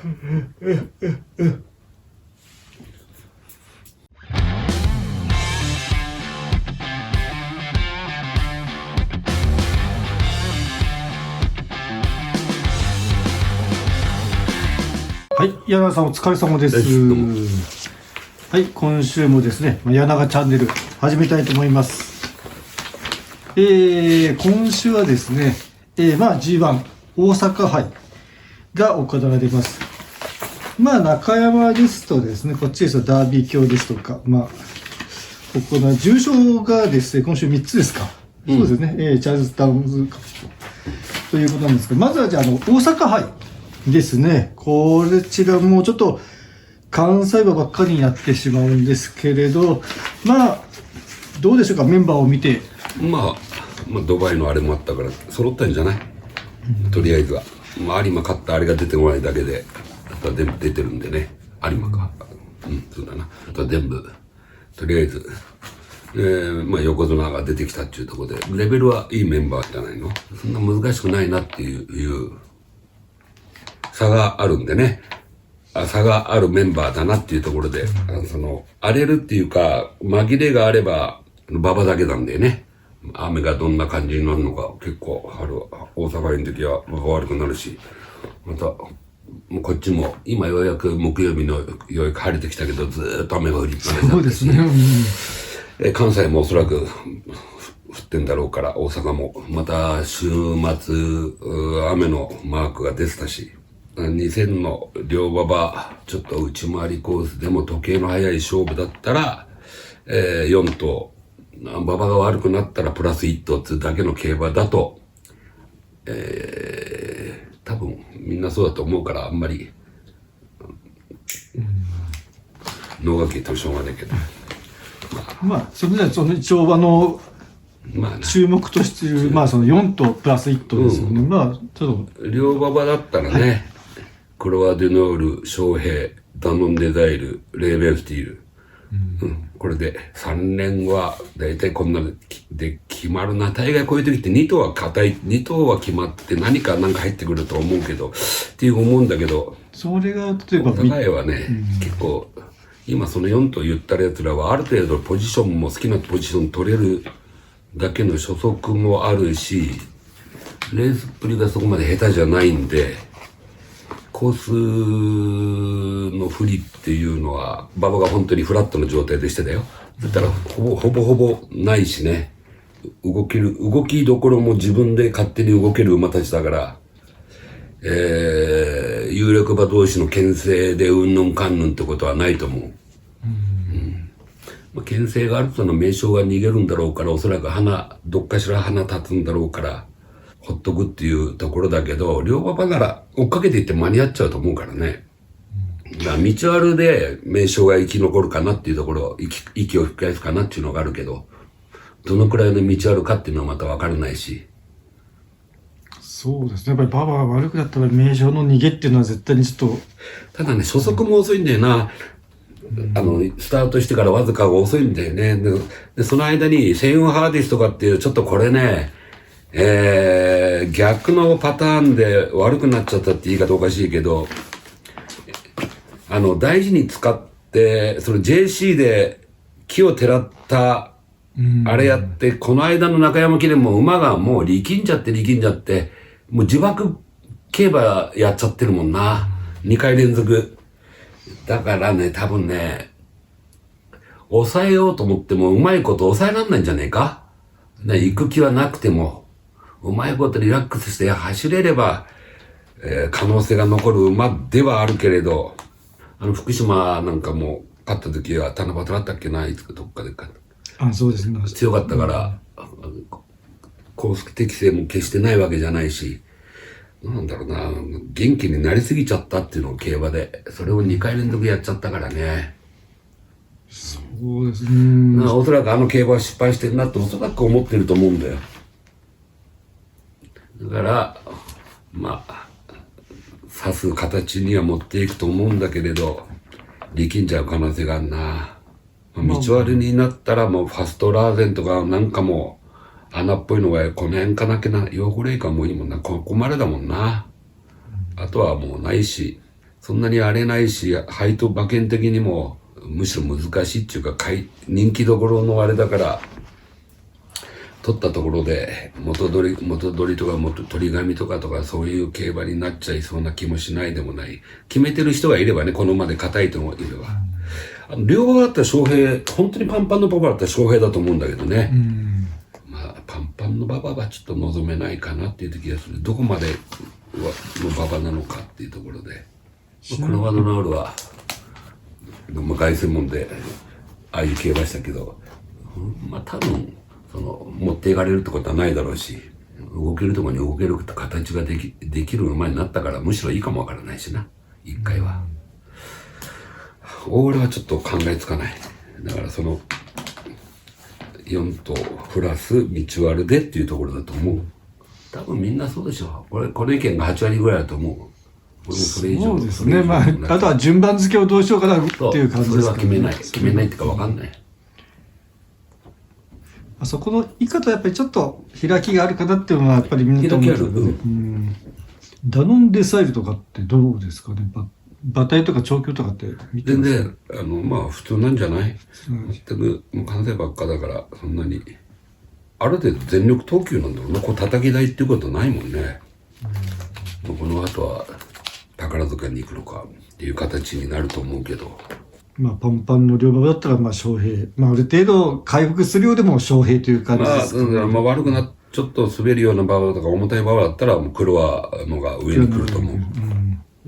はい、柳さんお疲れ様です。はい、今週もですね、柳川チャンネル始めたいと思います。今週はですね、G1 大阪杯が行われます。中山ですとですね、こっちですとダービー卿ですとか、ここの重賞がですね、今週3つですか。そうですね、チャールズ・タウンズカップということなんですけど、まずはじゃあ、大阪杯ですね。こちらもうちょっと関西馬ばっかりになってしまうんですけれど、どうでしょうか、メンバーを見て。ドバイのあれもあったから揃ったんじゃない、とりあえずは。有馬勝ったあれが出てこないだけで、あとは全部出てるんでね。有馬か。そうだな。あとは全部、とりあえず、横綱が出てきたっていうところで、レベルはいいメンバーじゃないの。そんな難しくないなっていう差があるんでね。差があるメンバーだなっていうところで、荒れるっていうか、紛れがあれば、馬場だけなんでね。雨がどんな感じになるのか、結構大阪の時は馬が悪くなるし、また、こっちも、今ようやく木曜日のようやく晴れてきたけど、ずーっと雨が降りっぱなしだったし、関西もおそらく降ってんだろうから、大阪も、また週末、雨のマークが出てたし、2000の両馬場、ちょっと内回りコースでも時計の速い勝負だったら、4頭、馬場が悪くなったらプラス1頭ってだけの競馬だと、多分みんなそうだと思うからあんまり、能書き言ってもしょうがないけど。それでは一応注目としている、その4頭プラス1頭ですよね。ちょっと。両馬場だったらね、クロワ・デュノール、翔平、ダノン・デザイル、レーベンスティール。これで3年はだいたいこんなで決まるな。大概こういう時って2頭は硬い、2頭は決まって何か入ってくると思うけど、っていう思うんだけど、それが例えばお互いはね、結構、今その4頭言ったやつらはある程度ポジションも好きなポジション取れるだけの初速もあるし、レースっぷりがそこまで下手じゃないんで、コースの不利っていうのは、馬場が本当にフラットの状態でしてたよ。だったらほぼないしね。動きどころも自分で勝手に動ける馬たちだから、有力馬同士の牽制でうんぬんかんぬんってことはないと思う。牽制があるとの名称が逃げるんだろうから、おそらくどっかしら鼻立つんだろうから、ほっとくっていうところだけど、両馬場なら追っかけていって間に合っちゃうと思うからね。道あるで名称が生き残るかなっていうところ、息を吹き返すかなっていうのがあるけど、どのくらいの道あるかっていうのはまた分からないし。そうですね。やっぱり馬場が悪くなったら名称の逃げっていうのは絶対にちょっと。ただね、初速も遅いんだよな。スタートしてからわずかが遅いんだよね。で、その間にセイン・ハーディスとかっていう、ちょっとこれね、逆のパターンで悪くなっちゃったって言い方おかしいけど、大事に使って、その JC で木をてらった、あれやって、この間の中山記念も馬がもう力んじゃって、もう自爆競馬やっちゃってるもんな。2回連続。だからね、多分ね、抑えようと思ってもうまいこと抑えらんないんじゃねえか。行く気はなくても、うまいことリラックスして走れれば、可能性が残る馬ではあるけれど、福島なんかも勝った時は七夕だったっけな、いつかどっかでそうですね。強かったから、コース適性も決してないわけじゃないし、なんだろうな、元気になりすぎちゃったっていうのを競馬で、それを2回連続やっちゃったからね。そうですね。おそらく競馬は失敗してるなっておそらく思ってると思うんだよ。だから、指す形には持っていくと思うんだけれど、力んじゃう可能性があるな。道割りになったらもうファストラーゼンとかなんかも穴っぽいのがこの辺かなきゃな、ヨーグレイカもいいもんな、ここまでだもんな。あとはもうないし、そんなに荒れないし、配当馬券的にも、むしろ難しいっていうか、人気どころのあれだから、取ったところで、元取りとか取り紙とかそういう競馬になっちゃいそうな気もしないでもない。決めてる人がいればね、この馬で硬いともいれば。両馬だったら翔平、本当にパンパンの馬場だったら翔平だと思うんだけどね。まあ、パンパンの馬場はちょっと望めないかなっていう気がする。どこまでの馬場なのかっていうところで。このワドナールは、まあ、凱旋門で、ああいう競馬したけど、まあ多分、持っていかれるってことはないだろうし、動けるところに動けるって形ができる馬になったから、むしろいいかもわからないしな、一回は。俺はちょっと考えつかない。だから4頭プラス道割るでっていうところだと思う。多分みんなそうでしょ。この意見が8割ぐらいだと思う。俺もそれ以上。そうですね。まあ、あとは順番付けをどうしようかなっていう感じですかね。それは決めないってか分かんない。そこの言い方はやっぱりちょっと開きがあるかなっていうのはやっぱりみんなと思うけど、ダノンデサイルとかってどうですかね。馬体とか調教とかって見てますか？全然、まあ普通なんじゃない？全く、もう関西ばっかだから、そんなに。ある程度全力投球なんだろうな。こう叩き台っていうことないもんね。この後は宝塚に行くのかっていう形になると思うけど。まあ、パンパンの両馬だったら、まあ、翔平。まあ、ある程度回復するようでも翔平という感じですかね。まあ、悪くな、ちょっと滑るような馬場とか重たい馬場だったら、もう黒はのが上に来ると思う。こ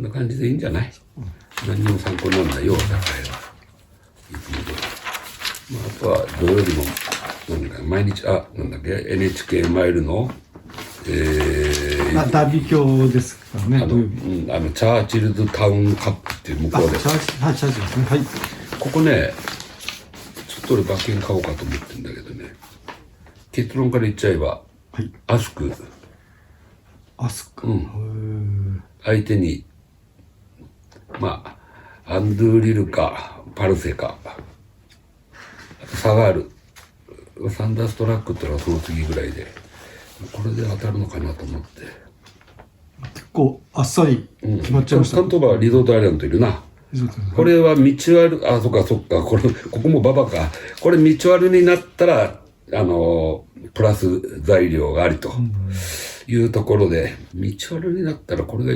んな感じでいいんじゃない？何にも参考にならないよ、高いは。いつもと。まあ、あとは土曜日の、毎日、なんだっけ、NHK マイルの、ダービー卿ですかね。チャーチルズタウンカップっていう向こうで。チャーチルズですね。はい。ここね、ちょっと俺馬券買おうかと思ってんだけどね。結論から言っちゃえば、はい、アスク。相手に、まあ、アンドゥーリルか、パルセか、あとサガール、サンダーストラックってのはその次ぐらいで、これで当たるのかなと思って。結構あっさり決まっちゃいました。関東馬はリゾートアイランドいるな。これは道悪、そっか、ここも馬場か。これ道悪になったら、プラス材料がありというところで、道悪になったらこれが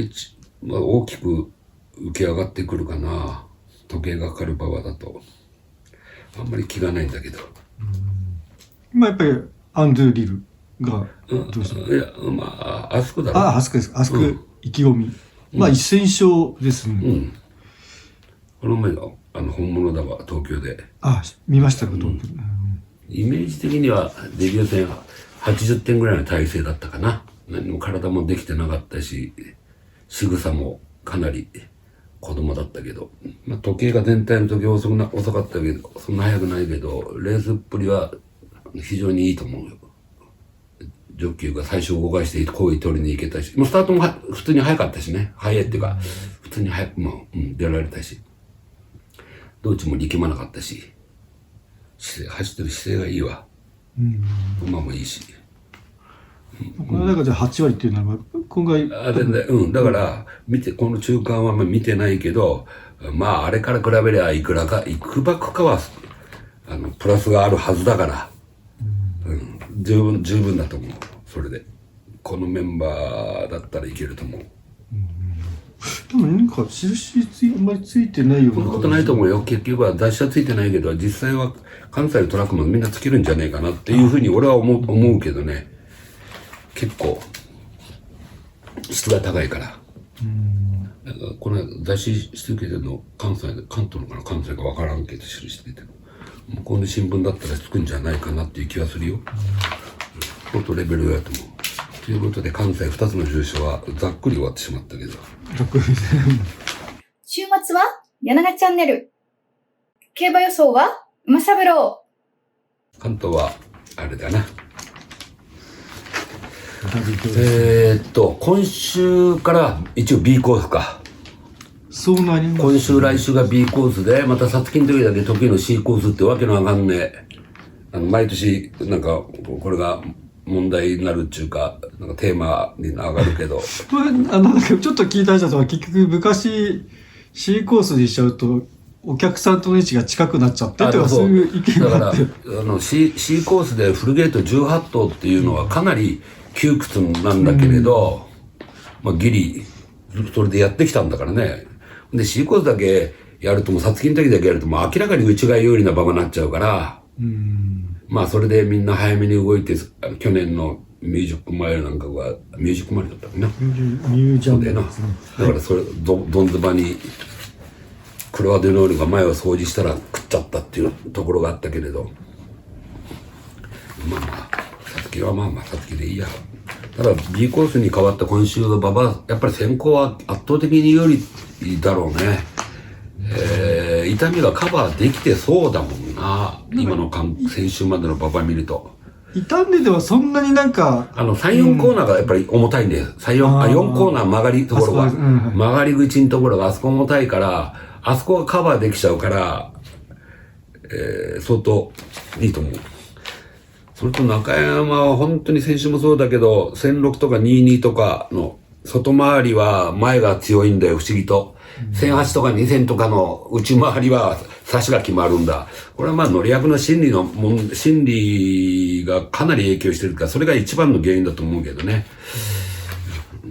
大きく浮き上がってくるかな。時計がかかる馬場だと。あんまり気がないんだけど。まあやっぱりアンドゥーリルがどうする？いや、まあ、アスクだろ。アスクです。アスク意気込み。まあ1000勝ですね。この前の本物だわ、東京で。見ましたか、東京。イメージ的にはデビュー戦80点ぐらいの体勢だったかな。何も体もできてなかったし、仕草もかなり子供だったけど、まあ、時計が全体の時計遅かったけど、そんな速くないけど、レースっぷりは非常にいいと思うよ。ジョッキーが最初動かして好位取りに行けたし、もうスタートも普通に速かったしね。速いっていうか、普通に速くも、出られたし。どっちも力まなかったし。走ってる姿勢がいいわ。馬もいいし。この中で8割っていうのは、今回。全然、だから、この中間は見てないけど、まあ、あれから比べりゃいくばくかは、プラスがあるはずだから、十分だと思う。それで。このメンバーだったらいけると思う。でもなんか印あんまりついてないような。そんなことないと思うよ。結局は雑誌はついてないけど、実際は関西のトラックもみんなつけるんじゃねえかなっていうふうに俺は思うけどね。結構、質が高いから。この雑誌してるけど、関東のかな関西かわからんけど、印出てる。向こうの新聞だったらつくんじゃないかなっていう気がするよ。もっとレベルだと思う。ということで、関西2つの重賞はざっくり終わってしまったけど。週末は柳長チャンネル。競馬予想は馬三郎。関東は、あれだな。今週から一応 B コースか。そうなります。今週来週が B コースで、またさつきの時だけ時の C コースってわけのわかんねえ。毎年、なんか、これが問題になるっていうか、なんかテーマに上がるけど。なんかちょっと聞いた人は結局昔、C コースにしちゃうと、お客さんとの位置が近くなっちゃってとか、そういう意見だからがあって。C コースでフルゲート18頭っていうのはかなり窮屈なんだけれど、まあギリそれでやってきたんだからね。で C コースだけやるともう皐月の時だけやるともう明らかに内が有利な馬場になっちゃうから、まあそれでみんな早めに動いて、去年のミュージックマイルなんかはミュージックマイルだったっけな。ミュージャンな。ですね。だからそれどんずばにクロアデノールが前を掃除したら食っちゃったっていうところがあったけれど、まあまあ皐月はまあまあ皐月でいいや。ただ B コースに変わった今週の馬場、やっぱり先行は圧倒的に有利だろうね。痛みがカバーできてそうだもんな。今の先週までの馬場見ると。傷んでてはそんなになんか、3、4コーナーがやっぱり重たいんだよ。4コーナー曲がりところが、曲がり口のところがあそこ重たいから、あそこがカバーできちゃうから、相当いいと思う。それと中山は本当に先週もそうだけど、1006とか22とかの外回りは前が強いんだよ、不思議と。1008とか2000とかの内回りは差しが決まるんだ。これはまあ乗り役の心理がかなり影響してるから、それが一番の原因だと思うけどね。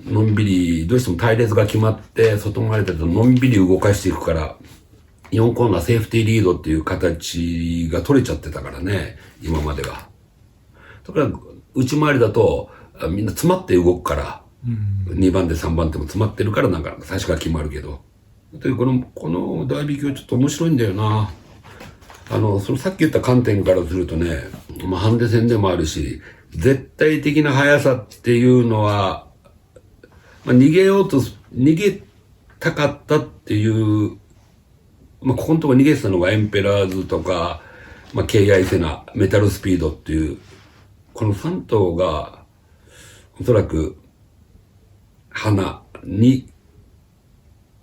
のんびり、どうしても隊列が決まって、外回りだとのんびり動かしていくから、4コーナーセーフティーリードっていう形が取れちゃってたからね、今までは。だから、内回りだと、みんな詰まって動くから、2番手3番手も詰まってるからなんか最初が決まるけど。でこのダービー卿ちょっと面白いんだよな。そのさっき言った観点からするとね、まあハンデ戦でもあるし、絶対的な速さっていうのは、まあ、逃げたかったっていう、まあここのところ逃げてたのがエンペラーズとか、まあ KI セナ、メタルスピードっていう、この3頭が、おそらく、花に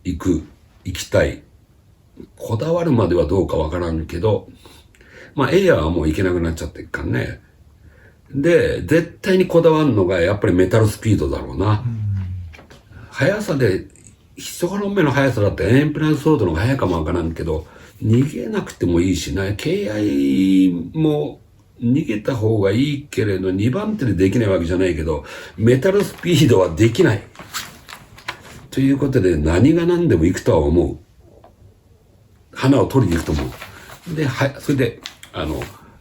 行きたい。こだわるまではどうかわからんけど、まあエアはもう行けなくなっちゃってっからね。で、絶対にこだわるのがやっぱりメタルスピードだろうな。速さで、一本目の速さだったらエンプランスソードの方が速いかもわからんけど、逃げなくてもいいしね、KI も逃げた方がいいけれど、2番手でできないわけじゃないけど、メタルスピードはできない。ということで、何が何でも行くとは思う。花を取りに行くと思う。で、それで、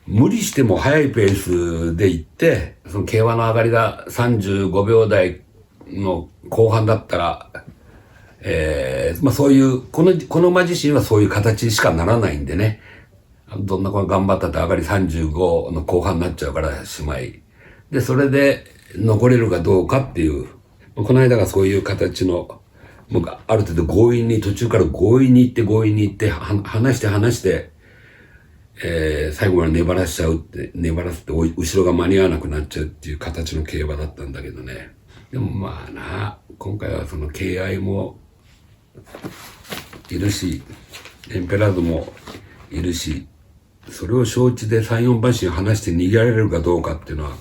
無理しても速いペースで行って、その競馬の上がりが35秒台の後半だったら、まあそういう、この馬自身はそういう形しかならないんでね。どんな子が頑張ったって上がり35の後半になっちゃうからしまい。で、それで残れるかどうかっていう。この間がそういう形の、もうある程度途中から強引に行って、離して、最後まで粘らすって後ろが間に合わなくなっちゃうっていう形の競馬だったんだけどね。でもまあな、今回はその KI もいるし、エンペラーズもいるし、それを承知で3、4馬身離して逃げられるかどうかっていうのは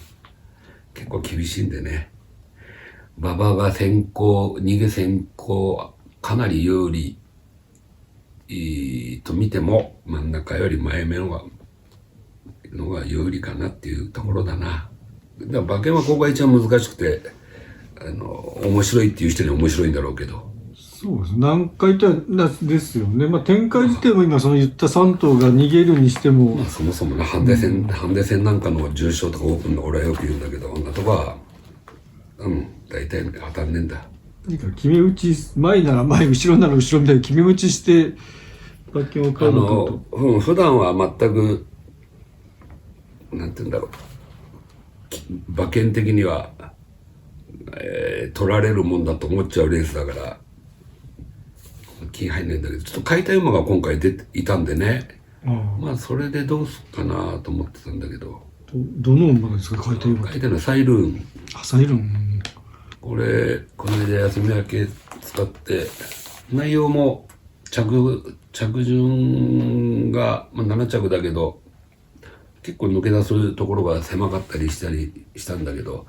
結構厳しいんでね。馬場が逃げ先行、かなり有利と見ても真ん中より前目のが有利かなっていうところだな。だから馬券はここが一番難しくて、面白いっていう人には面白いんだろうけど。そうです。難解ですよね。まあ展開自体も今その言った3頭が逃げるにしても。まあそもそもな、ハンデ戦なんかの重賞とかオープンの俺はよく言うんだけど、こんなとこは、大体当たんねえんだ。決め打ち、前なら前、後ろなら後ろみたいに決め打ちして、馬券を買うのかと。普段は全く、なんて言うんだろう。馬券的には、取られるもんだと思っちゃうレースだから、気入んないんだけど、ちょっと買いたい馬が今回いたんでね。まあ、それでどうすっかなと思ってたんだけど。どの馬ですか、買いたい馬。買いたいのはサイルーン。サイルーン。これ、この間休み明け使って、内容も着順が、まあ、7着だけど、結構抜け出すところが狭かったりしたんだけど、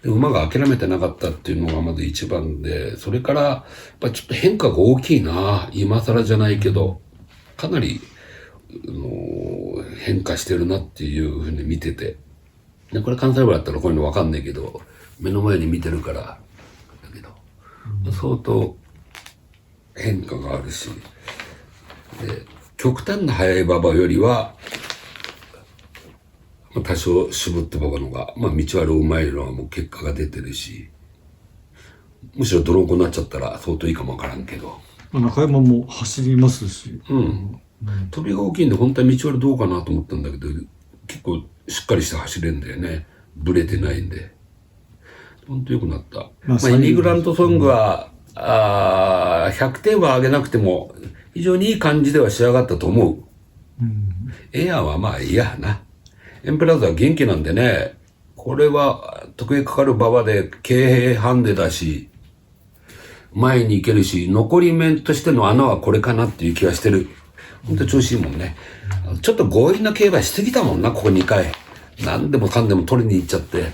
で馬が諦めてなかったっていうのがまず一番で、それから、やっぱちょっと変化が大きいな。今更じゃないけど、かなり、変化してるなっていうふうに見てて。でこれ関西部だったらこういうのわかんないけど、目の前に見てるから、だけど、相当変化があるし、で極端な速い馬場よりは、多少渋って馬場のが、道悪うまいのはもう結果が出てるし、むしろ泥棒になっちゃったら相当いいかもわからんけど。中山も走りますし。飛びが大きいんで、本当は道悪どうかなと思ったんだけど、結構しっかりして走れんだよね。ブレてないんで。本当良くなった。イミグラントソングは、100点は上げなくても、非常にいい感じでは仕上がったと思う。エアはいいやな。エンペラーズは元気なんでね、これは得意かかる馬場で経営ハンデだし、前に行けるし、残り面としての穴はこれかなっていう気がしてる。ほんと調子いいもんね。ちょっと強引な競馬しすぎたもんな、ここ2回。何でもかんでも取りに行っちゃって。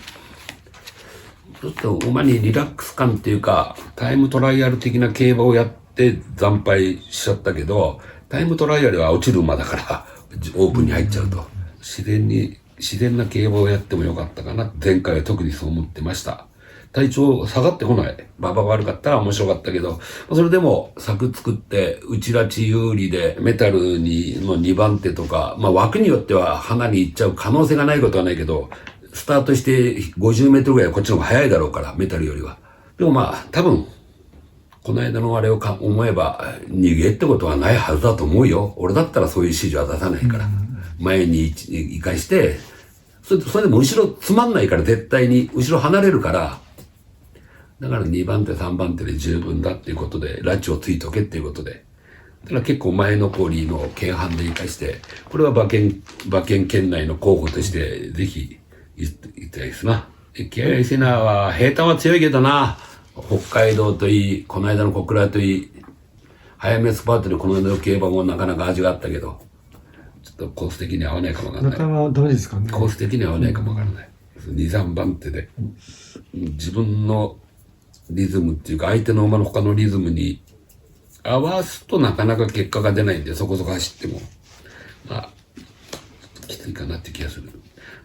ちょっと馬にリラックス感っていうか、タイムトライアル的な競馬をやって惨敗しちゃったけど、タイムトライアルは落ちる馬だから、オープンに入っちゃうと。自然な競馬をやってもよかったかな。前回は特にそう思ってました。体調下がってこない。馬場が悪かったら面白かったけど、それでも柵作って、内ラチ有利でメタルの2番手とか、枠によっては花に行っちゃう可能性がないことはないけど、スタートして50メートルぐらいはこっちの方が早いだろうから、メタルよりは。でも多分、この間のあれを思えば、逃げってことはないはずだと思うよ。俺だったらそういう指示は出さないから。前に生かして、それでも後ろつまんないから絶対に、後ろ離れるから、だから2番手3番手で十分だっていうことで、拉致をついとけっていうことで。だから結構前残りの軽犯で生かして、これは馬券圏内の候補として、ぜひ言いたいですな。ケアリセナは平坦は強いけどな。北海道といい、この間の小倉といい、早めスパートでこの間の競馬もなかなか味があったけど、ちょっとコース的に合わないかもわからない。中山はダメですかね。コース的に合わないかもわからない。2、3番手で、自分のリズムっていうか、相手の馬の他のリズムに合わすとなかなか結果が出ないんで、そこそこ走っても、きついかなって気がする。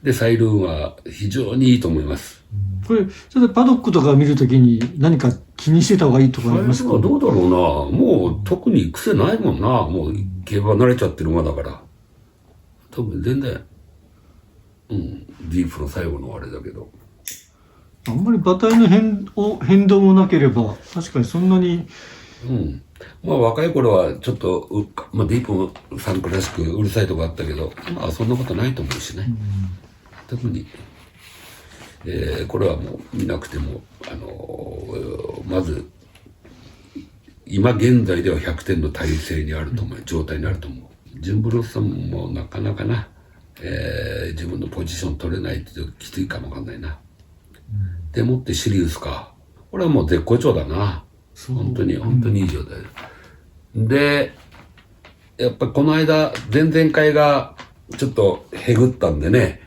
で、サイルーンは非常にいいと思います。これ、ちょっとパドックとか見るときに何か気にしてた方がいいとかありますか？サイルーンはどうだろうな。もう特に癖ないもんな。もう競馬慣れちゃってる馬だから。多分全然、ディープの最後のあれだけど。あんまり馬体の変動もなければ、確かにそんなに。若い頃はちょっと、ディープさんらしくうるさいとこあったけど、そんなことないと思うしね。特に、これはもう見なくても、まず、今現在では100点の体制にあると思う、状態にあると思う。ジュンブロッサムもなかなかな、自分のポジション取れないってきついかもわかんないな。でもってシリウスか。これはもう絶好調だな。本当にいい状態。で、やっぱこの間、前々回がちょっとへぐったんでね、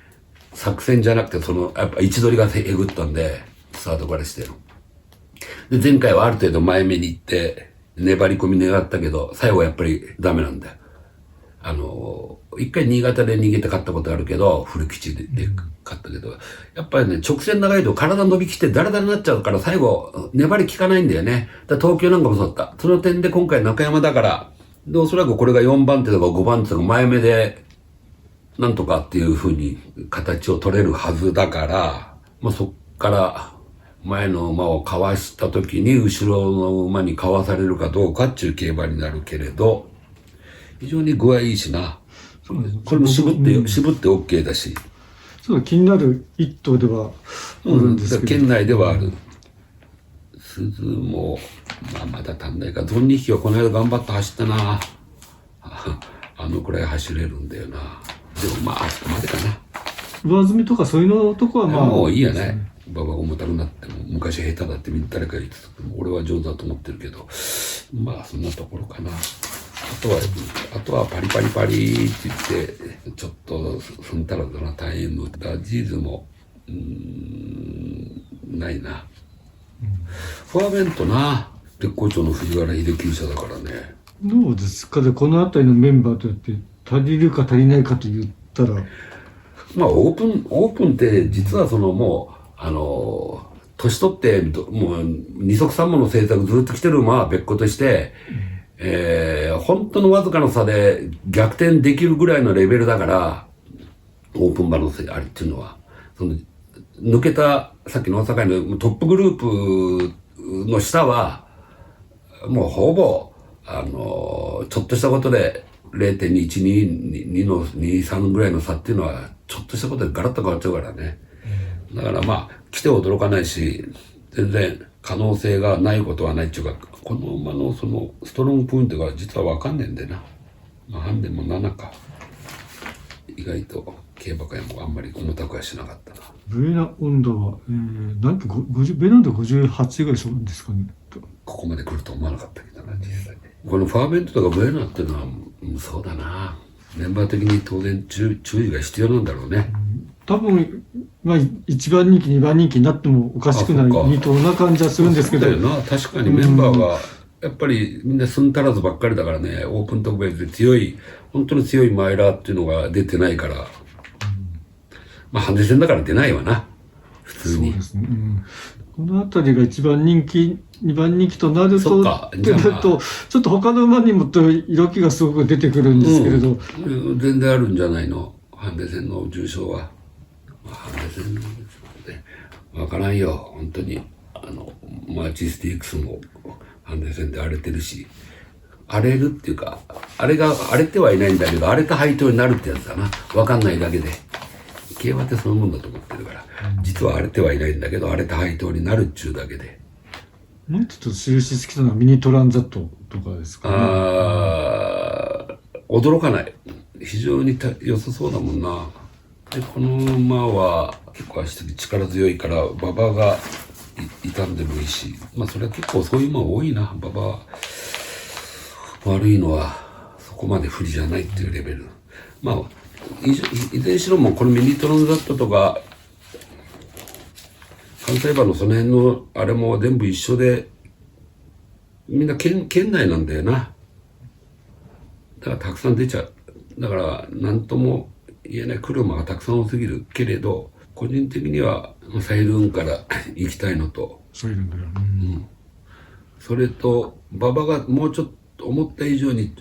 作戦じゃなくてやっぱ位置取りがへぐったんで、スタートからしての。で、前回はある程度前目に行って、粘り込み願ったけど、最後はやっぱりダメなんだよ。一回新潟で逃げて勝ったことあるけど、古吉で勝ったけど、やっぱりね、直線長いと体伸びきってダラダラになっちゃうから、最後、粘り効かないんだよね。東京なんかもそうだった。その点で今回中山だから、で、おそらくこれが4番手とか5番手とか前目で、なんとかっていう風に形を取れるはずだから、そっから前の馬をかわした時に、後ろの馬にかわされるかどうかっていう競馬になるけれど、非常に具合いいしな。これも渋って OK だし。そう気になる一頭ではあるんですけど。県内ではある。鈴も、まだ足んないか。ゾン2匹はこの間頑張って走ったな。あのくらい走れるんだよな。でもあそこまでかな。上積みとかそういうのとこはもういいやね。馬場が重たくなっても、昔下手だって誰か言ってたけど、俺は上手だと思ってるけど、そんなところかな。あとはパリパリパリって言って、ちょっと踏んたらだな、タイム。ダジーズも、ないな。フォアベントな、鉄工長の藤原秀樹者だからね。どうですかね、この辺りのメンバーとやって足りるか足りないかと言ったら。まあオープンって実はそのもう、年取ってもう二足三門の政策ずっと来てる馬は別個として、本当のわずかの差で逆転できるぐらいのレベルだから、オープン馬のあれっていうのは、その抜けた、さっきの大阪のトップグループの下は、もうほぼ、ちょっとしたことで 0.122 の23ぐらいの差っていうのは、ちょっとしたことでガラッと変わっちゃうからね。だからまあ、来て驚かないし、全然可能性がないことはないっていうか、この馬のそのストロングポイントが実はわかんねえんだよな。まあ、ハンデも7か。意外と競馬会もあんまり重たくはしなかったな。ブエナ温度は、何分50、ベナ温度58ぐらいそうですかね。ここまで来ると思わなかったけどな、実際。このファーベントとかブエナっていうのは、そうだな。メンバー的に当然注意が必要なんだろうね。多分、まあ、1番人気、2番人気になってもおかしくない2頭な感じはするんですけど。そうだよな。確かにメンバーが、やっぱりみんな寸足らずばっかりだからね、オープン特別で強い、本当に強いマイラーっていうのが出てないから、まあ、ハンデ戦だから出ないわな。普通に。そうですね。この辺りが1番人気、2番人気となると、ってなると、ちょっと他の馬にもと色気がすごく出てくるんですけれど。全然あるんじゃないの。ハンデ戦の重賞は。ハンデ戦のね、わからんよ。本当に。マーチスティックスもハンデ戦で荒れてるし、荒れるっていうか、あれが荒れてはいないんだけど、荒れた配当になるってやつだな。わかんないだけで。競馬ってそのもんだと思ってるから、実は荒れてはいないんだけど、荒れた配当になるっちゅうだけで。もうちょっと印好きなのはミニトランザットとかですかね。驚かない。非常に良さそうだもんな。で、この馬は結構足先力強いから、馬場が傷んでもいいし、まあそれは結構そういう馬多いな。馬場悪いのはそこまで不利じゃないっていうレベル。まあ、いずれにしろもうこのミニトランザットとか、関西馬のその辺のあれも全部一緒で、みんな県内なんだよな。だからたくさん出ちゃう。だから何とも言えない車がたくさん多すぎるけれど、個人的にはサイルーンから行きたいのと、そういうんだよ。それと馬場がもうちょっと思った以上に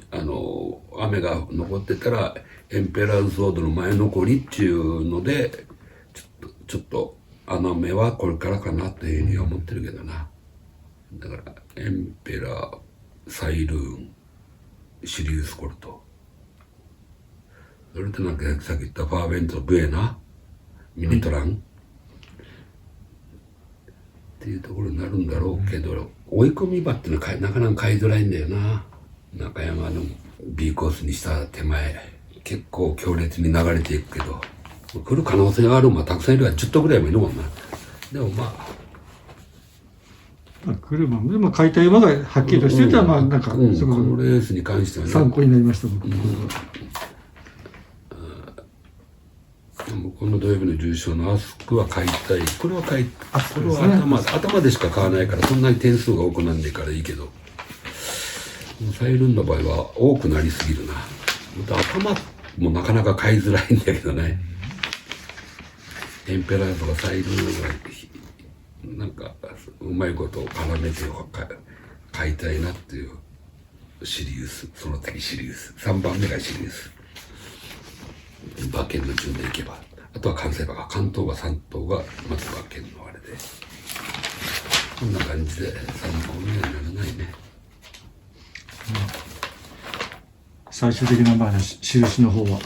雨が残ってたらエンペラーズソードの前残りっていうのでちょっと目はこれからかなというふうには思ってるけどな。だからエンペラー、サイルーン、シリウスコルト、それとなんかさっき言ったファーベント、ブエナ、ミニトラン、っていうところになるんだろうけど、追い込み馬っていうのはなかなか買いづらいんだよな。中山の B コースにした手前、結構強烈に流れていくけど、来る可能性がある馬たくさんいるから10頭ぐらいもいるもんな。でもまあ、車も、でも買いたい馬がはっきりとしてたら、まあなんか、このレースに関してはね、参考になりました、僕。この土曜日の重賞のアスクは買いたい。これは買い、これは頭でしか買わないから、そんなに点数が多くなんねえからいいけど、サイルーンの場合は多くなりすぎるな。頭もなかなか買いづらいんだけどね。エンペラーとかサイルーンは、なんか、うまいことを絡めて買いたいなっていうシリウス、その次シリウス。3番目がシリウス。馬券の順でいけば、あとは関西馬が、関東馬3頭がまず馬券のあれで、こんな感じで参考にはならないね。最終的なまあ印の方は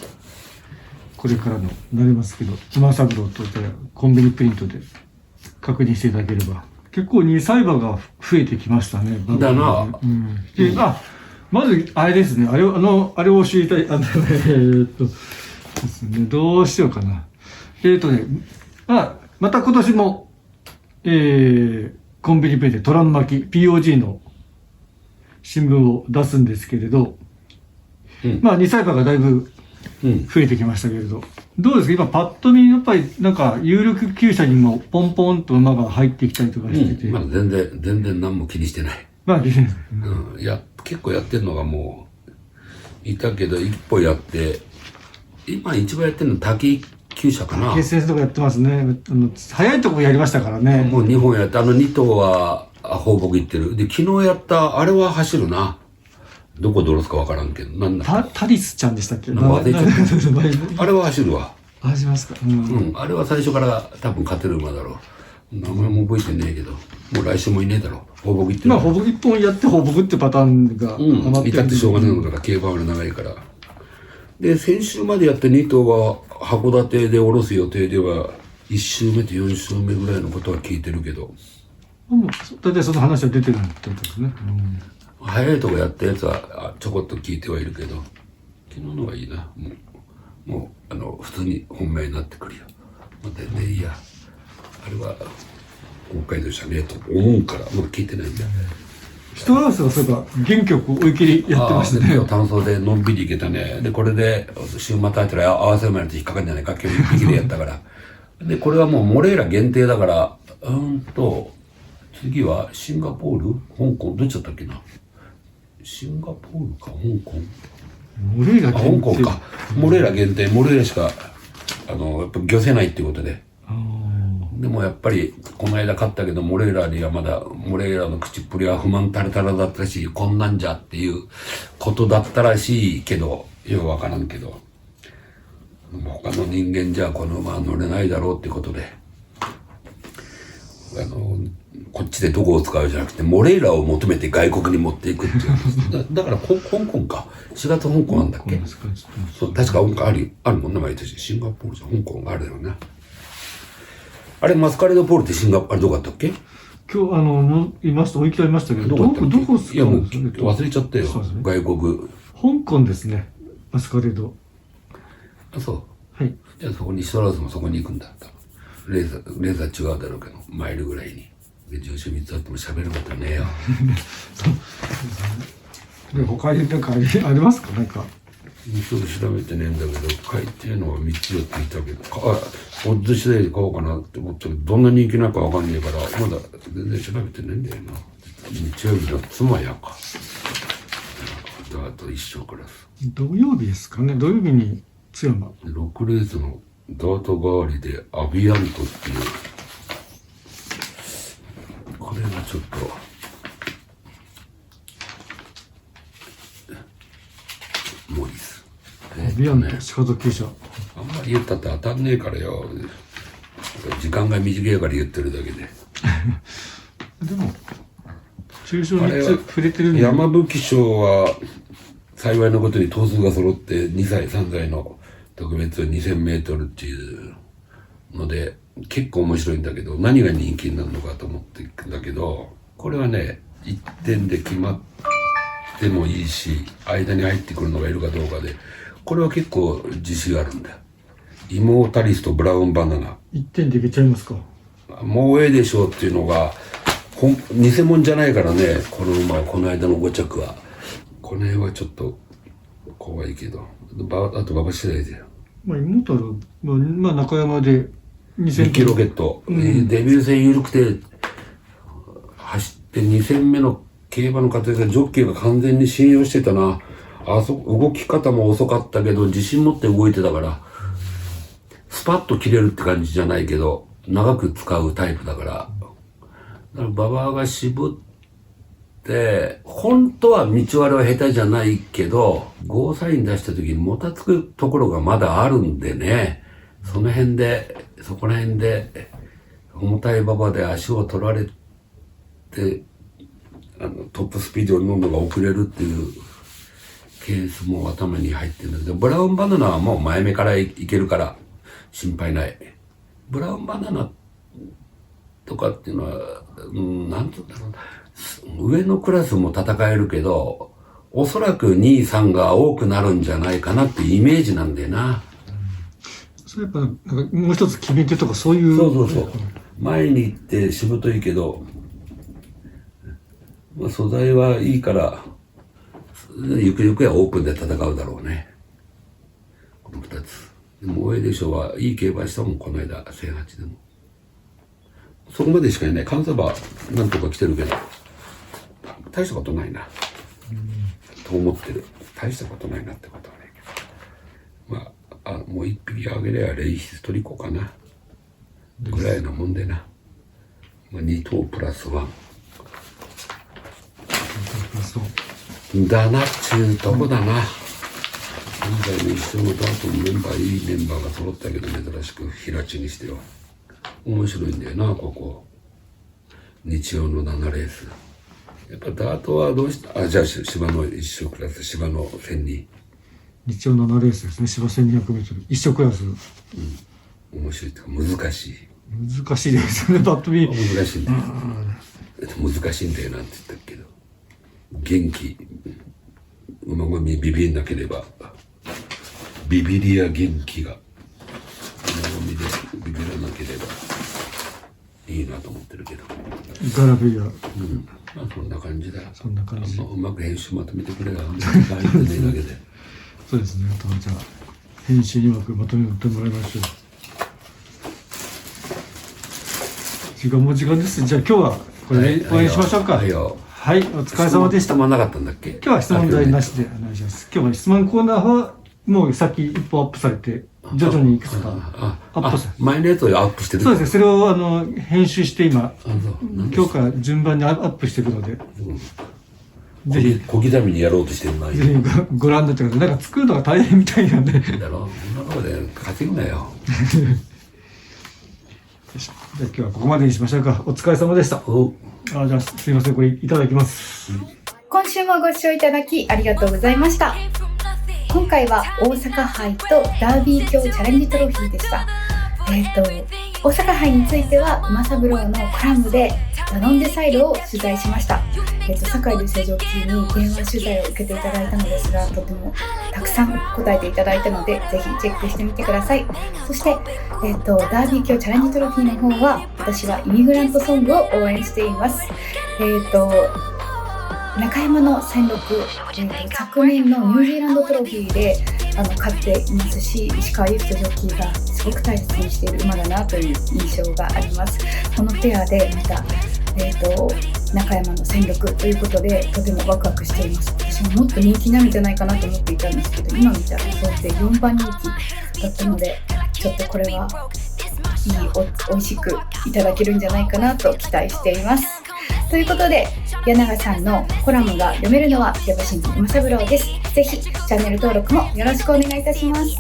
これからのなりますけど、馬三郎といったらコンビニプリントで確認していただければ。結構2歳馬が増えてきましたね。だな。で、まずあれですね、あれを教えたい、ですね、どうしようかな。また今年も、コンビニペイでトラン巻き POG の新聞を出すんですけれど、2歳馬がだいぶ増えてきましたけれど、どうですか今パッと見、やっぱりなんか有力厩舎にもポンポンと馬が入ってきたりとかしてて。まだ全然何も気にしてない。まあ、結構やってるのがもう、いたけど、一歩やって、今一番やってるの滝厩舎かな。決戦とかやってますね。早いとこやりましたからね。もう2本やって、2頭は放牧行ってる。で、昨日やった、あれは走るな。どこで降ろすかわからんけど、なんだタリスちゃんでしたっけ？なんか忘れちゃったあれは走るわ。走りますか？あれは最初から多分勝てる馬だろう。名前も覚えてねえけど、もう来週もいねえだろう。放牧行ってる。まあ、放牧一本やって放牧ってパターンが余ってる。いたってしょうがないのから、競馬は長いから。で、先週までやった2頭は函館で降ろす予定では、1週目と4週目ぐらいのことは聞いてるけど。大体その話は出てるってことですね。早いとこやったやつはちょこっと聞いてはいるけど、昨日のはいいな。もう普通に本命になってくるよ。まあ、全然いいや。あれは、北海道じゃねえと思うから、まだ聞いてないんだよ。人合わせはそういえば、原曲追い切りやってましたね。単走でのんびりいけたね。で、これで、週末入ったら合わせ馬やると引っかかんじゃないか、今日一匹でやったから。で、これはもうモレーラ限定だから、次はシンガポール香港どっちだったっけなシンガポールか香港モレーラ限定。香港か。モレーラ限定、モレーラしか、やっぱ漁せないっていうことで。でもやっぱり、この間勝ったけど、モレーラにはまだ、モレーラの口っぷりは不満たれたらだったし、こんなんじゃっていうことだったらしいけど、よくわからんけど、他の人間じゃこの馬は乗れないだろうってことで、こっちでどこを使うじゃなくて、モレーラを求めて外国に持っていくっていう。だから、香港か。4月香港なんだっけそう、確かあるもんね、毎年。シンガポールじゃ香港があるよね。あれ、マスカレードポールってあれどこだったっけ今日、追い切られましたけど、どこっすか？いや、もう忘れちゃったよ。外国。香港ですね。マスカレード。あ、そう。はい。じゃあそこに、シトラウスもそこに行くんだった。レーザー違うだろうけど、マイルぐらいに。で、住所3つあっても喋ることねえよ。で、他になんかありますか？なんか。ちょっと調べてねえんだけど、買いっていうのは3つよって言ったけど、オッズ次第で買おうかなって思ったけど、どんな人気なのかわかんねえから、まだ全然調べてねえんだよな。日曜日の妻やか。ダート一生クラス。土曜日ですかね。土曜日に津山。6レースのダート代わりでアビアントっていう、これがちょっと、モリス。ビアント、仕事厩舎。あんまり言ったって当たんねえからよ。時間が短いから言ってるだけで。でも、中小3つ触れてるんで。山吹賞は、幸いのことに頭数が揃って2歳、3歳の特別2000メートルっていうので、結構面白いんだけど、何が人気になるのかと思っていくんだけど、これはね、1点で決まってもいいし、間に入ってくるのがいるかどうかで、これは結構自信あるんだよ。イモータリストブラウンバナナ。1点でいけちゃいますか？もうええでしょうっていうのが、偽物じゃないからね、この馬はこの間の5着は。この辺はちょっと怖いけど、あと馬場次第で。まあ、妹は、まあ、中山で2000キロロケット、デビュー戦緩くて、走って2戦目の競馬の活躍でジョッキーが完全に信用してたな。動き方も遅かったけど、自信持って動いてたから、スパッと切れるって感じじゃないけど、長く使うタイプだから、馬場が渋って、本当は道割れは下手じゃないけど、ゴーサイン出した時にもたつくところがまだあるんでね、そこら辺で、重たい馬場で足を取られて、トップスピードに乗るのが遅れるっていうケースも頭に入ってるんだけど、ブラウンバナナはもう前目からいけるから心配ない。ブラウンバナナとかっていうのは、なんつうんだろう、上のクラスも戦えるけど、おそらく2位、3が多くなるんじゃないかなっていうイメージなんだよな。それやっぱ、なんかもう一つ決め手とかそういう。そう。前に行ってしぶといけど、まあ、素材はいいから、ゆくゆくはオープンで戦うだろうね。この2つ。でも大江でしょはいい競馬したもん、この間、1008でも。そこまでしかいない。関西馬なんとか来てるけど、大したことないな。と思ってる。大したことないなってことはないけど。まあ、もう一匹あげればレイシス取りこうかな。ぐらいのもんでな。まあ、2頭プラス1。そうだなっちゅうとこだな。現在の一生のダートのメンバー、いいメンバーが揃ったけど、珍しく平地にしては。面白いんだよな、ここ。日曜の7レース。やっぱダートはどうした、じゃあ芝の一生クラス、芝の1002。日曜7レースですね。芝 1200m。一生クラス。面白いっていうか難しい。難しいですよね、パッと見。難しいんだよ。難しいんだよなんて言ったけど。元気。馬がビビんなければ。ビビりや元気が。馬でビビらなければ。いいなと思ってるけど。ガラベリア。まあそんな感じだ。そんな感じ。うまく編集まとめてくれよ。大丈夫ねだけで。そうですね。あとはじゃあ、編集にうまくまとめてもらいましょう。もう時間です。じゃあ今日はこれで終わりにしましょうか。はいよ。はい、お疲れ様でした。質問なかったんだっけ？今日は質問題なしでお願いします。今日は質問コーナーはもうさっき一歩アップされて、徐々にいくつかアップされて。前のやつをアップしてる。そうですね。それを編集して今、そう今日から順番にアップしていくので、ぜひ小刻みにやろうとしてるのに。ぜひご覧になってください。なんか作るのが大変みたいなんで。だろ。そんなとこで稼ぐなよ。じゃあ今日はここまでにしましょうか。お疲れ様でした。じゃあすいません、これいただきます。今週もご視聴いただきありがとうございました。今回は大阪杯とダービー卿チャレンジトロフィーでした。大阪杯については馬三郎のコラムでダノンデサイドを取材しました。酒井流星ジョッキーに電話取材を受けていただいたのですが、とてもたくさん答えていただいたので、ぜひチェックしてみてください。そして、ダービー卿チャレンジトロフィーの方は、私はイミグラントソングを応援しています。中山の戦六、昨年のニュージーランドトロフィーで勝っていますし、石川祐希とジョッキーがすごく大切にしている馬だなという印象があります。このペアでまた、中山の戦力ということでとてもワクワクしています。私ももっと人気になるんじゃないかなと思っていたんですけど、今見たらそうして4番人気だったので、ちょっとこれはいいおいしくいただけるんじゃないかなと期待しています。ということで、柳永さんのコラムが読めるのは矢場新馬三郎です。ぜひチャンネル登録もよろしくお願いいたします。